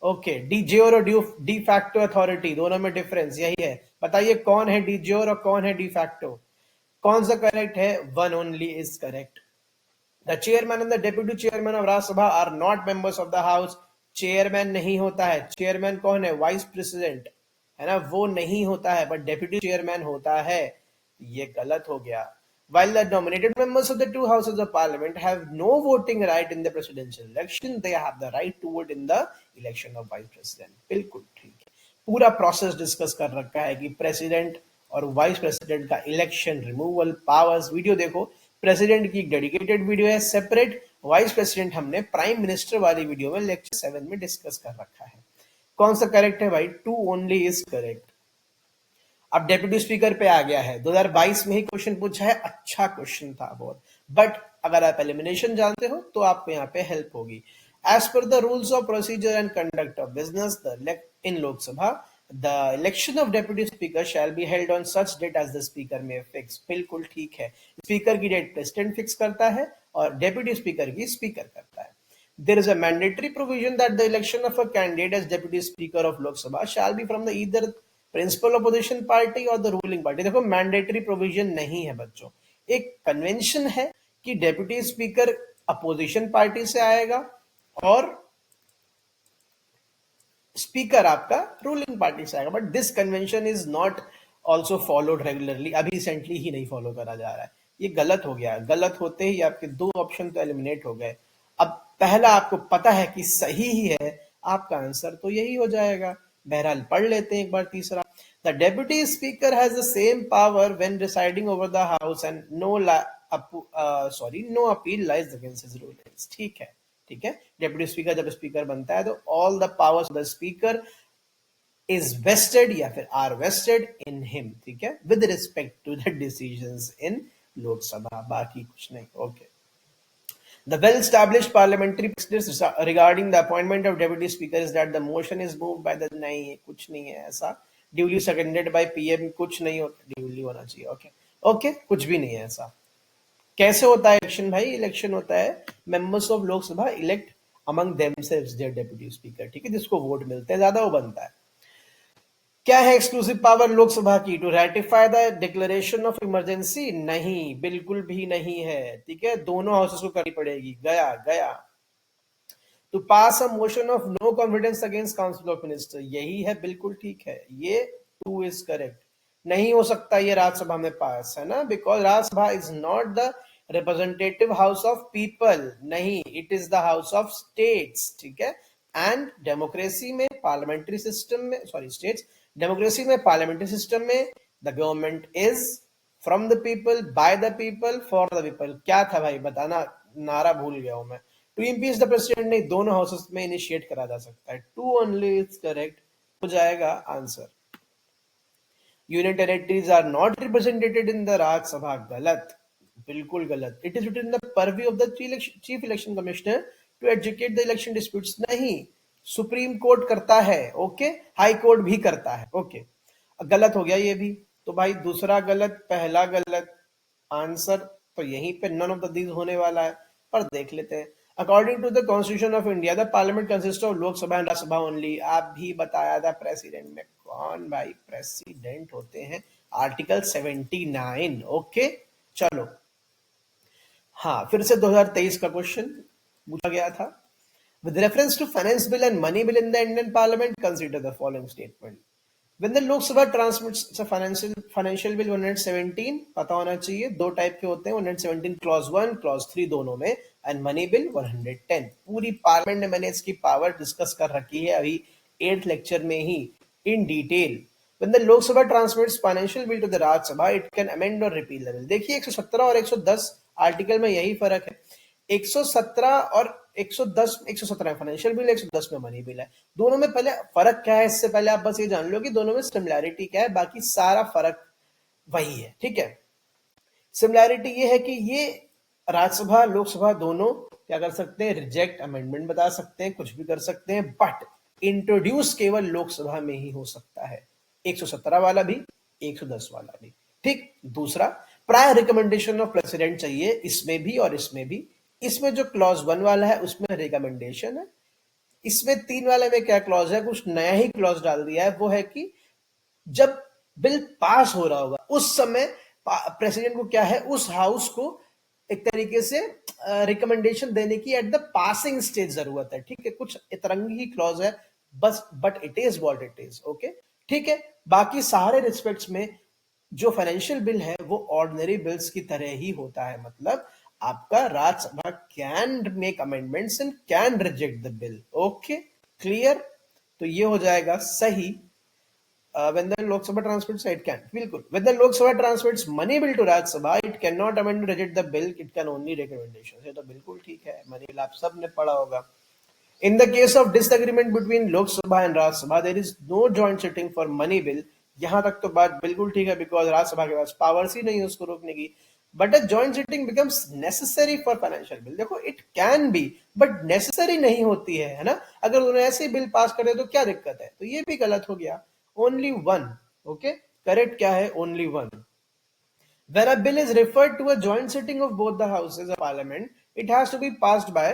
Okay, D jure और de facto authority, दोनों में difference यही है. बताइए कौन है डी ज्योर और कौन है डी फैक्टो, कौन सा करेक्ट है. One only is correct. The chairman and the deputy chairman of Rajya Sabha are not members of the house. Chairman नहीं होता है. चेयरमैन कौन है, वाइस प्रेसिडेंट, है ना, वो नहीं होता है, बट डेप्यूटी चेयरमैन होता है. ये गलत हो गया. While the nominated members of the two houses of parliament have no voting right in the presidential election, they have the right to vote in the election of vice president. बिल्कुल ठीक है, पूरा प्रोसेस डिस्कस कर रखा है कि president और vice president का इलेक्शन, रिमूवल, पावर्स. वीडियो देखो, प्रेसिडेंट की डेडिकेटेड वीडियो है सेपरेट, वाइस प्रेसिडेंट हमने प्राइम मिनिस्टर वाली वीडियो में लेक्चर 7 में डिस्कस कर रखा है. कौन सा करेक्ट है भाई, 2 ओनली इज करेक्ट. अब डेप्यूटी स्पीकर पे आ गया है, 2022 में ही क्वेश्चन पूछा है, अच्छा क्वेश्चन था बहुत, बट अगर आप एलिमिनेशन जानते हो तो आपको यहाँ पे हेल्प होगी. As per the rules of procedure and conduct of business in Lok Sabha, the election of deputy speaker shall be held on such date as the speaker may fix. बिल्कुल ठीक है, स्पीकर की डेट प्रेसिडेंट फिक्स करता है और deputy speaker की speaker करता है. There is a mandatory provision that the election of a candidate as deputy speaker of Lok Sabha shall be from the either principal opposition party or the ruling party. देखो mandatory provision नहीं है बच्चों, एक convention है कि deputy speaker opposition party से आएगा और स्पीकर आपका रूलिंग पार्टी से आएगा, but this convention is not also followed regularly. अभी रिसेंटली ही नहीं फॉलो करा जा रहा है. ये गलत हो गया. गलत होते ही आपके 2 ऑप्शन तो एलिमिनेट हो गए. अब पहला आपको पता है कि सही ही है, आपका आंसर तो यही हो जाएगा. बहरहाल पढ़ लेते हैं एक बार तीसरा. The deputy speaker has the same power when presiding over the house and no appeal lies against his rulings. ठीक है, ठीक है. डेप्यूटी स्पीकर जब स्पीकर बनता है तो all the powers of the speaker is vested या फिर आर वेस्टेड इन हिम, ठीक है, with respect to the decisions in Lok Sabha, बाकी कुछ नहीं. Okay. The well-established parliamentary practice regarding the appointment of deputy speaker is that the motion is moved by the, नहीं कुछ नहीं है ऐसा, duly seconded by PM, कुछ नहीं होता, duly होना चाहिए. ओके, ओके, कुछ भी नहीं है ऐसा. कैसे होता है इलेक्शन भाई, इलेक्शन होता है members of Lok Sabha elect among themselves their deputy speaker, ठीक है, जिसको वोट मिलते हैं ज्यादा वो बनता है. क्या है एक्सक्लूसिव पावर लोकसभा की, to ratify the declaration of emergency, नहीं, बिल्कुल भी नहीं है, ठीक है, दोनों हाउसेस को करनी पड़ेगी. गया गया. To pass a motion of no confidence against council of minister, यही है, बिल्कुल ठीक है, ये 2 इज करेक्ट. नहीं हो सकता ये राज्यसभा में पास, है ना, because Rajya Sabha is not the representative house of people, नहीं, it is the house of states, ठीक है. एंड डेमोक्रेसी में, पार्लियामेंट्री सिस्टम में, सॉरी स्टेट्स, डेमोक्रेसी में, पार्लियामेंट्री सिस्टम में, the government is from the people, by the people, for the people. क्या था भाई बताना, नारा भूल गया हूं मैं. टू इम्पीच द प्रेसिडेंट नहीं, दोनों हाउसेस में इनिशिएट करा जा सकता है. 2 ओनली इज करेक्ट हो जाएगा answer. Union territories are not represented in the Rajya Sabha, गलत, बिल्कुल गलत. It is within the purview of the chief election commissioner to adjudicate the election disputes, नहीं, सुप्रीम कोर्ट करता है. ओके, हाई कोर्ट भी करता है. ओके, गलत हो गया ये भी. तो भाई दूसरा गलत, पहला गलत। आंसर तो यहीं पे नन ऑफ द दीज होने वाला है, पर देख लेते हैं। According to the constitution of India the parliament consist of Lok Sabha and Rajya Sabha only. आप भी बताया था प्रेसिडेंट में कौन भाई प्रेसिडेंट होते हैं, आर्टिकल 79। ओके चलो, हाँ फिर से 2023 का क्वेश्चन पूछा गया था। With reference to finance bill and money bill in the Indian Parliament, consider the following statement. When the Lok Sabha transmits a financial bill 117, पता होना चाहिए दो टाइप के होते हैं, 117 क्लॉज 1 क्लॉज 3 दोनों में, एंड मनी बिल 110। पूरी पार्लियामेंट ने मैंने इसकी पावर डिस्कस कर रखी है अभी 8th लेक्चर में ही in detail. When the Lok Sabha transmits financial bill to the Rajya Sabha, it can amend or repeal the bill। देखिए 117 और 110 आर्टिकल में यही फर्क है। 117 और 110, 117 फाइनेंशियल बिल, 110 में मनी बिल है। दोनों में पहले फर्क क्या है, इससे पहले आप बस ये जान लो कि दोनों में सिमिलैरिटी क्या है, बाकी सारा फर्क वही है। ठीक है, सिमिलैरिटी ये है कि ये राज्यसभा लोकसभा दोनों क्या कर सकते हैं, रिजेक्ट अमेंडमेंट बता सकते हैं, कुछ भी कर सकते हैं, बट इंट्रोड्यूस केवल लोकसभा में ही हो सकता है। 117 वाला भी, 110 वाला भी। ठीक, दूसरा प्रायर रिकमेंडेशन ऑफ प्रेसिडेंट चाहिए, इसमें भी और इसमें भी। इसमें जो क्लॉज 1 वाला है उसमें रिकमेंडेशन है, इसमें 3 वाले में क्या क्लॉज है, कुछ नया ही क्लॉज डाल दिया है, वो है कि जब बिल पास हो रहा होगा उस समय प्रेसिडेंट को क्या है, उस हाउस को एक तरीके से रिकमेंडेशन देने की एट द पासिंग स्टेज जरूरत है। ठीक है, कुछ इतरंगी ही क्लॉज है बस, but it is what it is. Okay ठीक है, बाकी सारे रिस्पेक्ट्स में जो फाइनेंशियल बिल है वो ऑर्डिनरी बिल्स की तरह ही होता है। मतलब आपका Rajya Sabha can make amendments and can reject the bill. Okay clear, तो ये हो जाएगा सही। When the Lok Sabha transmits, it can. बिल्कुल, when the Lok Sabha transmits money bill to Rajya Sabha, it cannot amend or reject the bill. It can only recommendations. ये तो बिल्कुल ठीक है, मनी बिल आप सब ने पढ़ा होगा। In the case of disagreement between Lok Sabha and Rajya Sabha, there is no joint sitting for money bill। यहाँ तक तो बात बिल्कुल ठीक है, बिकॉज राज्यसभा के पास पावर्स ही नहीं है उसको रोकने की। But a joint sitting becomes necessary for financial bill. देखो it can be but necessary नहीं होती है ना। अगर उन्होंने ऐसे बिल पास करे तो क्या दिक्कत है, तो ये भी गलत हो गया। ओनली वन, ओके करेक्ट क्या है, only one. When a bill is referred to a joint sitting of both the houses of parliament, it has to be passed by।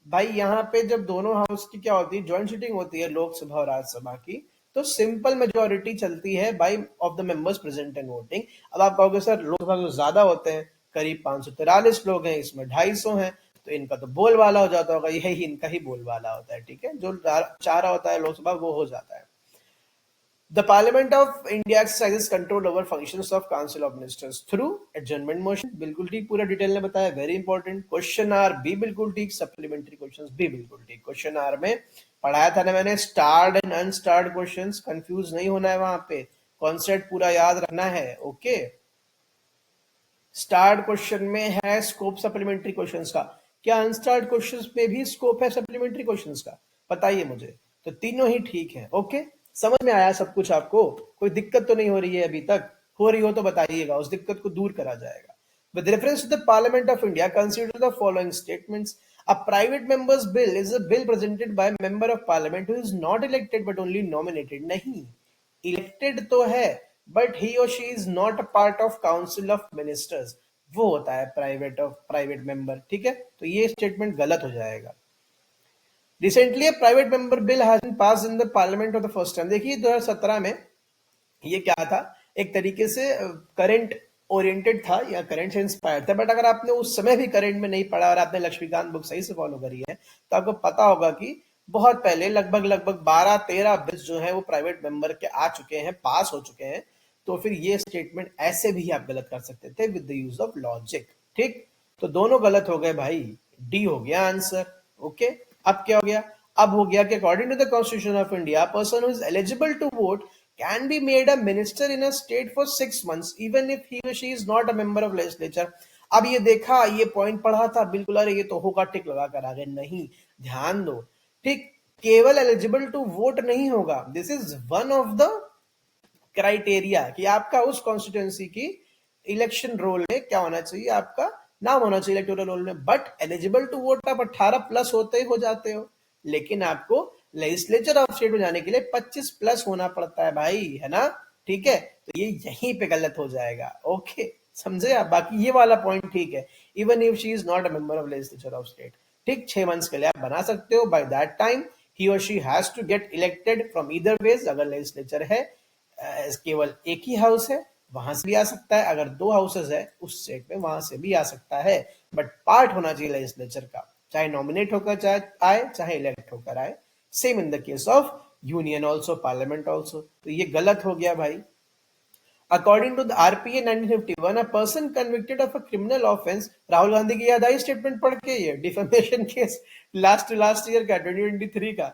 भाई यहाँ पे जब दोनों हाउस की क्या होती है, जॉइंट सिटिंग होती है लोकसभा और राज्यसभा की, तो सिंपल मेजोरिटी चलती है by of the members present and voting. अब आप कहोगे सर लोकसभा में ज्यादा होते हैं, करीब 543 लोग हैं, इसमें 250 हैं, तो इनका तो बोलबाला हो जाता होगा, यही इनका ही बोलबाला होता है। ठीक है, जो चाह रहा होता है लोकसभा वो हो जाता है। The Parliament of India exercises control over functions of Council of Ministers through adjournment motion। बिल्कुल ठीक, पूरा डिटेल ने बताया, वेरी इंपॉर्टेंट। क्वेश्चन आर भी बिल्कुल ठीक, सप्लीमेंट्री क्वेश्चंस भी बिल्कुल ठीक। क्वेश्चन आर में पढ़ाया था ना मैंने, स्टार्ड एंड अनस्टार्ड क्वेश्चंस, कंफ्यूज नहीं होना है वहां पे, कॉन्सेप्ट पूरा याद रखना है। ओके, स्टार्ड क्वेश्चन में है स्कोप सप्लीमेंट्री क्वेश्चंस का, क्या अनस्टार्ड क्वेश्चंस में भी स्कोप है सप्लीमेंट्री क्वेश्चंस का, बताइए मुझे। तो तीनों ही ठीक है। ओके, समझ में आया सब कुछ आपको, कोई दिक्कत तो नहीं हो रही है अभी तक, हो रही हो तो बताइएगा, उस दिक्कत को दूर करा जाएगा। With reference to the Parliament of India, consider the following statements. A private member's bill is a bill presented by a member of parliament who is not elected but only nominated। नहीं, elected तो है but he और she is not a part of council of ministers, वो होता है private member. ठीक है, तो ये स्टेटमेंट गलत हो जाएगा। Recently a private member bill has been passed in the parliament for the first time. देखिए 2017 में ये क्या था, एक तरीके से करंट ओरिएंटेड था या करंट से इंस्पायर्ड था, बट अगर आपने उस समय भी करंट में नहीं पढ़ा और आपने लक्ष्मीकांत बुक सही से फॉलो करी है तो आपको पता होगा कि बहुत पहले लगभग 12-13 बिल्स जो है वो प्राइवेट मेंबर के आ चुके हैं, पास हो चुके हैं। तो फिर ये स्टेटमेंट ऐसे भी आप गलत कर सकते थे with the use of logic. ठीक, तो दोनों गलत हो गए भाई, डी हो गया आंसर। ओके, अब क्या हो गया, अब हो गया कि according to the constitution of India person who is eligible to vote can be made a minister in a state for 6 months even if he or she is not a member of legislature। अब ये देखा, ये point पढ़ा था बिल्कुल, अरे ये तो होगा टिक लगा कर आगे, नहीं ध्यान दो। ठीक, केवल एलिजिबल टू वोट नहीं होगा, this is one of the criteria कि आपका उस कॉन्स्टिट्यूंसी की इलेक्शन रोल में क्या होना चाहिए, आपका नाम होना चाहिए इलेक्टोरल रोल में। बट एलिजिबल टू वोट आप 18 प्लस होते हो जाते हो, लेकिन आपको लेजिस्लेचर ऑफ स्टेट में जाने के लिए 25 प्लस होना पड़ता है भाई, है ना। ठीक है, तो ये यहीं पे गलत हो जाएगा। ओके, समझे आप? बाकी ये वाला पॉइंट ठीक है, even if she is not a member of legislature of state, ठीक, 6 मंथ्स के लिए आप बना सकते हो। बाय दैट टाइम ही और she has to get elected from either ways. अगर लेजिस्लेचर है केवल एक ही हाउस है, वहां से भी आ सकता है, अगर 2 हाउसेज है उस स्टेट में, वहां से भी आ सकता है, बट पार्ट होना चाहिए लेजिस्लेचर का, चाहे नॉमिनेट होकर चाहे आए, चाहे इलेक्ट होकर आए। Same in the case of union also, parliament also. तो ये गलत हो गया भाई। According to the RPA 1951, a person convicted of a criminal offense, Rahul Gandhi की याद आई स्टेटमेंट पढ़ के, ये डिफेमेशन केस लास्ट ईयर का 2023 का,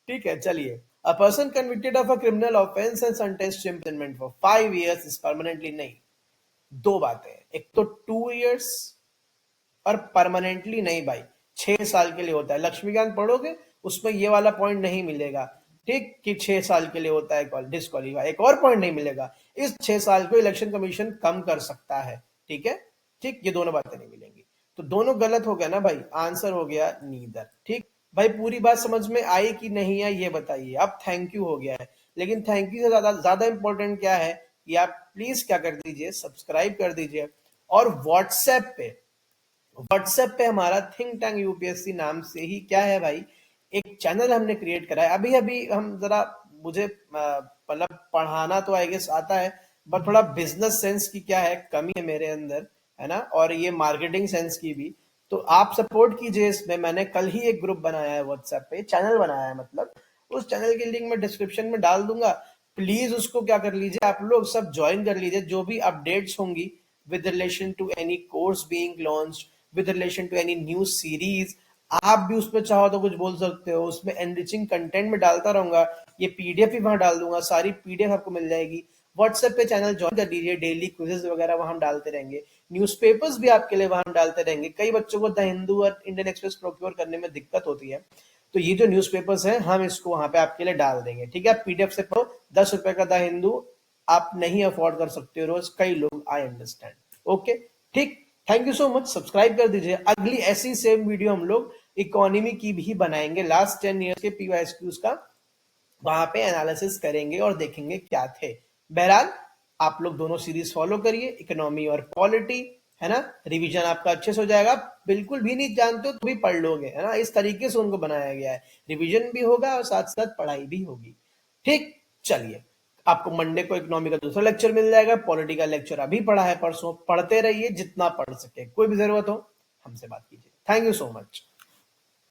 ठीक है। चलिए, a person convicted of a criminal offense and sentenced to imprisonment for 5 years is permanently, नहीं, दो बातें, एक तो 2 years और परमानेंटली नहीं भाई, 6 साल के लिए होता है। लक्ष्मीकांत पढ़ोगे उसमें ये वाला पॉइंट नहीं मिलेगा, ठीक, कि 6 साल के लिए होता है डिस्क्वालीफाई। एक और पॉइंट नहीं मिलेगा, इस 6 साल को इलेक्शन कमीशन कम कर सकता है, ठीक है, ठीक, ये दोनों बातें नहीं मिलेंगी। तो दोनों गलत हो गया ना भाई, आंसर हो गया नीदर। ठीक भाई, पूरी बात समझ में आई कि नहीं आई ये बताइए। अब थैंक यू हो गया है, लेकिन थैंक यू से ज्यादा ज्यादा इंपॉर्टेंट क्या है कि आप प्लीज क्या कर दीजिए, सब्सक्राइब कर दीजिए। और व्हाट्सएप पे हमारा थिंक टैंक यूपीएससी नाम से ही क्या है भाई, एक चैनल हमने क्रिएट करा है। अभी अभी हम जरा, मुझे मतलब पढ़ाना तो आई गेस आता है, बट थोड़ा बिजनेस सेंस की क्या है, कमी है मेरे अंदर, है ना, और ये मार्केटिंग सेंस की भी। तो आप सपोर्ट कीजिए इसमें। मैंने कल ही एक ग्रुप बनाया है व्हाट्सएप पे, चैनल बनाया है मतलब, उस चैनल की लिंक मैं डिस्क्रिप्शन में डाल दूंगा। प्लीज उसको क्या कर लीजिए, आप लोग सब ज्वाइन कर लीजिए। जो भी अपडेट्स होंगी with relation to any course being launched, with relation to any new series, आप भी उसमें चाहो तो कुछ बोल सकते हो। उसमें एनरिचिंग कंटेंट में डालता रहूंगा, ये पीडीएफ भी वहां डाल दूंगा, सारी पीडीएफ आपको मिल जाएगी। व्हाट्सएप पे चैनल ज्वाइन कर लीजिए, डेली क्विजेस वगैरह वहां हम डालते रहेंगे, न्यूज़पेपर्स भी आपके लिए वहां डालते रहेंगे। कई बच्चों को द हिंदू और इंडियन एक्सप्रेस प्रोक्योर करने में दिक्कत होती है, तो ये जो न्यूज़पेपर्स हैं हम इसको वहां पे आपके लिए डाल देंगे, ठीक है। आप पीडीएफ से पढ़ो, 10 रुपए का द हिंदू आप नहीं अफोर्ड कर सकते हो रोज, कई लोग, आई अंडरस्टैंड। ओके, ठीक, thank you so much, subscribe कर दीजिए। अगली ऐसी सेम वीडियो हम लोग इकोनॉमी की भी बनाएंगे, लास्ट 10 ईयर्स के पीवाईक्यूज का, वहां पे एनालिसिस करेंगे और देखेंगे क्या थे। बहरहाल आप लोग दोनों सीरीज फॉलो करिए, इकोनॉमी और पॉलिटी, है ना, रिवीजन आपका अच्छे से हो जाएगा। बिल्कुल भी नहीं जानते हो तो भी पढ़ लोगे, है ना, इस तरीके से उनको बनाया गया है, रिवीजन भी होगा और साथ साथ पढ़ाई भी होगी। ठीक, चलिए, आपको मंडे को इकोनॉमी का दूसरा लेक्चर मिल जाएगा, पॉलिटी का लेक्चर अभी पढ़ा है परसों, पढ़ते रहिए जितना पढ़ सके। कोई भी जरूरत हो हमसे बात कीजिए। Thank you so much.